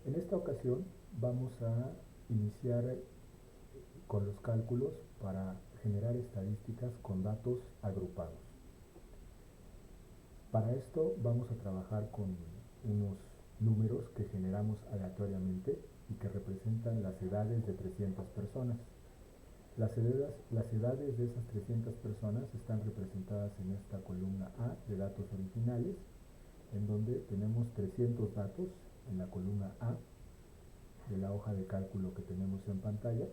En esta ocasión vamos a iniciar con los cálculos para generar estadísticas con datos agrupados. Para esto vamos a trabajar con unos números que generamos aleatoriamente y que representan las edades de 300 personas. Las edades de esas 300 personas están representadas en esta columna A de datos originales, en donde tenemos 300 datos en la columna A de la hoja de cálculo que tenemos en pantalla.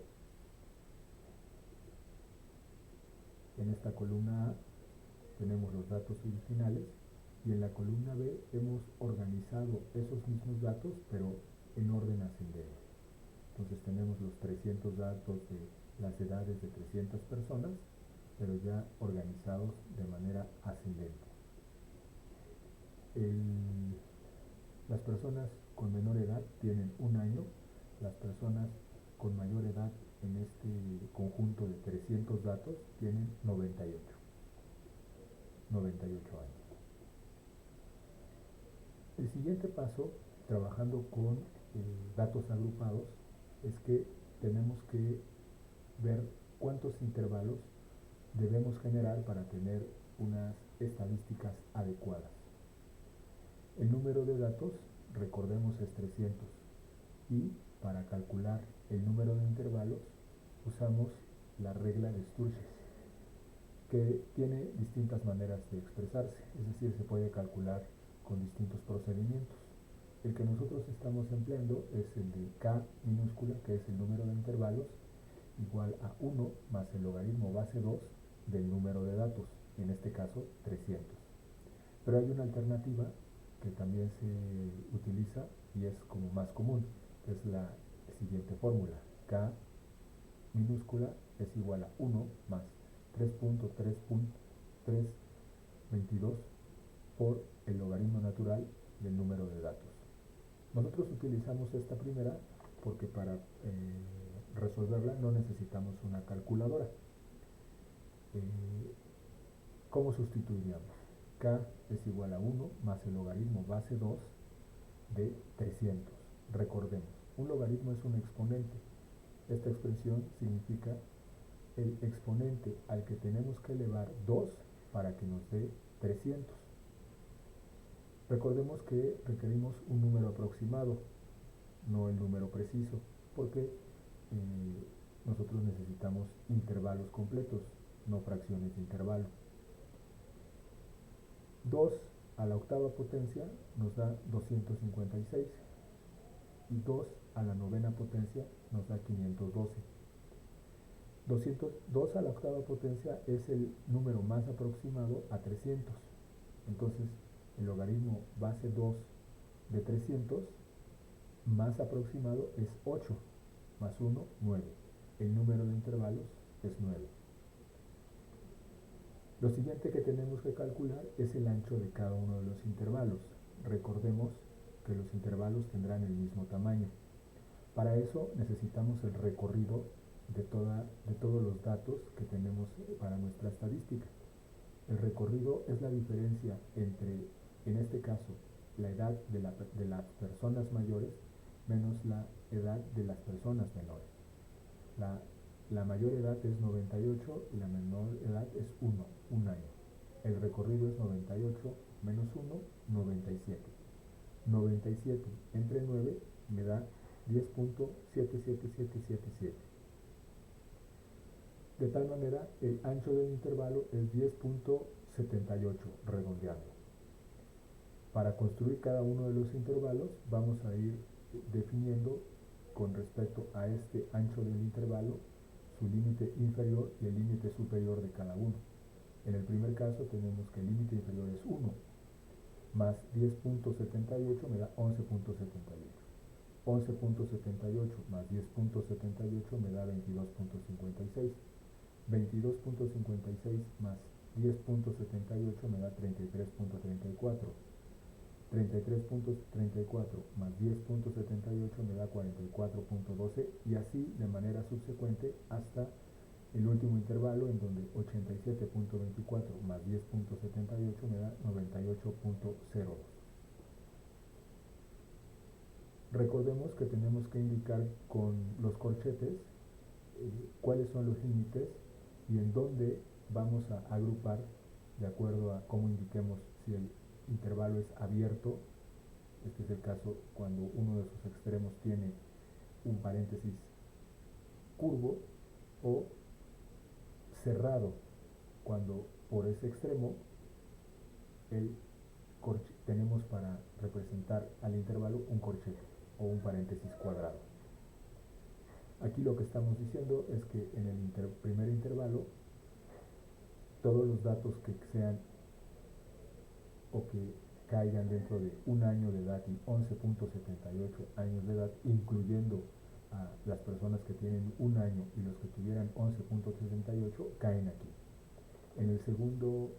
En esta columna A tenemos los datos originales y en la columna B hemos organizado esos mismos datos pero en orden ascendente. Entonces tenemos los 300 datos de las edades de 300 personas, pero ya organizados de manera ascendente. Las personas con menor edad tienen 1 año, las personas con mayor edad en este conjunto de 300 datos tienen 98 años. El siguiente paso, trabajando con datos agrupados, es que tenemos que ver cuántos intervalos debemos generar para tener unas estadísticas adecuadas. El número de datos, recordemos, es 300 y para calcular el número de intervalos usamos la regla de Sturges, que tiene distintas maneras de expresarse, es decir, se puede calcular con distintos procedimientos. El que nosotros estamos empleando es el de k minúscula, que es el número de intervalos, igual a 1 más el logaritmo base 2 del número de datos, en este caso 300. Pero hay una alternativa que también se utiliza y es como más común, que es la siguiente fórmula: k minúscula es igual a 1 más 3.3.322 por el logaritmo natural del número de datos. Nosotros utilizamos esta primera porque para resolverla no necesitamos una calculadora. ¿Cómo sustituiríamos? K es igual a 1 más el logaritmo base 2 de 300. Recordemos, un logaritmo es un exponente. Esta expresión significa el exponente al que tenemos que elevar 2 para que nos dé 300. Recordemos que requerimos un número aproximado, no el número preciso, porque nosotros necesitamos intervalos completos, no fracciones de intervalo. 2 a la octava potencia nos da 256 y 2 a la novena potencia nos da 512. 2 a la octava potencia es el número más aproximado a 300. Entonces el logaritmo base 2 de 300 más aproximado es 8, más 1, 9. El número de intervalos es 9. Lo siguiente que tenemos que calcular es el ancho de cada uno de los intervalos. Recordemos que los intervalos tendrán el mismo tamaño. Para eso necesitamos el recorrido de todos los datos que tenemos para nuestra estadística. El recorrido es la diferencia entre, en este caso, la edad de las personas mayores menos la edad de las personas menores. La mayor edad es 98 y la menor edad es 1 año. El recorrido es 98 menos 1, 97. 97 entre 9 me da 10.77777. De tal manera, el ancho del intervalo es 10.78, redondeando. Para construir cada uno de los intervalos vamos a ir definiendo con respecto a este ancho del intervalo su límite inferior y el límite superior de cada uno. En el primer caso tenemos que el límite inferior es 1, más 10.78 me da 11.78. 11.78 más 10.78 me da 22.56. 22.56 más 10.78 me da 33.34. 33.34 más 10.78 me da 44.12 y así de manera subsecuente hasta el último intervalo, en donde 87.24 más 10.78 me da 98.02. Recordemos que tenemos que indicar con los corchetes cuáles son los límites y en dónde vamos a agrupar de acuerdo a cómo indiquemos si el intervalo es abierto. Este es el caso cuando uno de sus extremos tiene un paréntesis curvo, o cerrado cuando por ese extremo tenemos para representar al intervalo un corchete o un paréntesis cuadrado. Aquí lo que estamos diciendo es que en el primer intervalo todos los datos que sean o que caigan dentro de un año de edad y 11.78 años de edad, incluyendo a las personas que tienen un año y los que tuvieran 11.78, caen aquí. En el segundo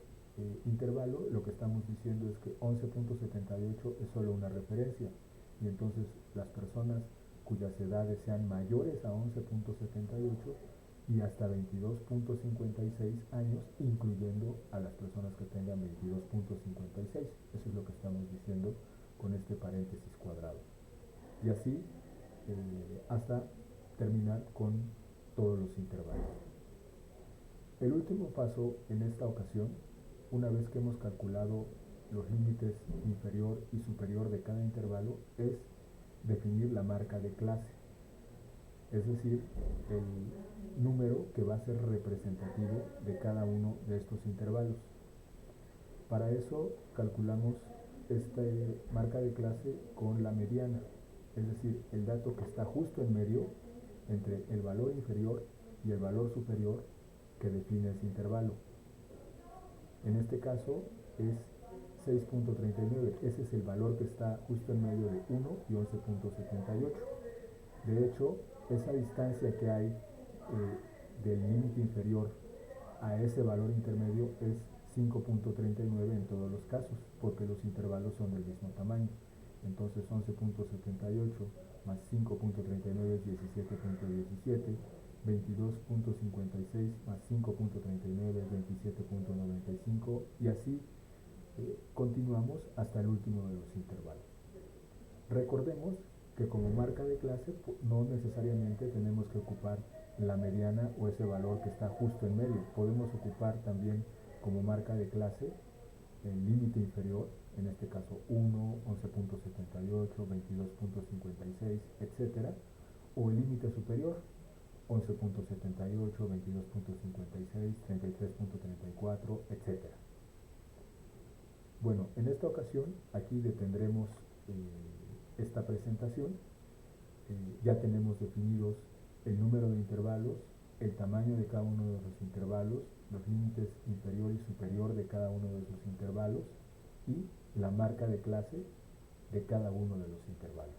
intervalo lo que estamos diciendo es que 11.78 es solo una referencia, y entonces las personas cuyas edades sean mayores a 11.78 y hasta 22.56 años, incluyendo a las personas que tengan 22.56. Eso es lo que estamos diciendo con este paréntesis cuadrado. Y así hasta terminar con todos los intervalos. El último paso en esta ocasión, una vez que hemos calculado los límites inferior y superior de cada intervalo, es definir la marca de clase, es decir, el número que va a ser representativo de cada uno de estos intervalos. Para eso calculamos esta marca de clase con la mediana, es decir, el dato que está justo en medio entre el valor inferior y el valor superior que define ese intervalo. En este caso es 6.39, ese es el valor que está justo en medio de 1 y 11.78. De hecho, esa distancia que hay del límite inferior a ese valor intermedio es 5.39 en todos los casos, porque los intervalos son del mismo tamaño. Entonces 11.78 más 5.39 es 17.17, 22.56 más 5.39 es 27.95, y así continuamos hasta el último de los intervalos. Recordemos que como marca de clase no necesariamente tenemos que ocupar la mediana o ese valor que está justo en medio. Podemos ocupar también como marca de clase el límite inferior, en este caso 1, 11.78, 22.56, etc. O el límite superior, 11.78, 22.56, 33.34, etc. Bueno, en esta ocasión aquí detendremos esta presentación. Ya tenemos definidos el número de intervalos, el tamaño de cada uno de los intervalos, los límites inferior y superior de cada uno de esos intervalos y la marca de clase de cada uno de los intervalos.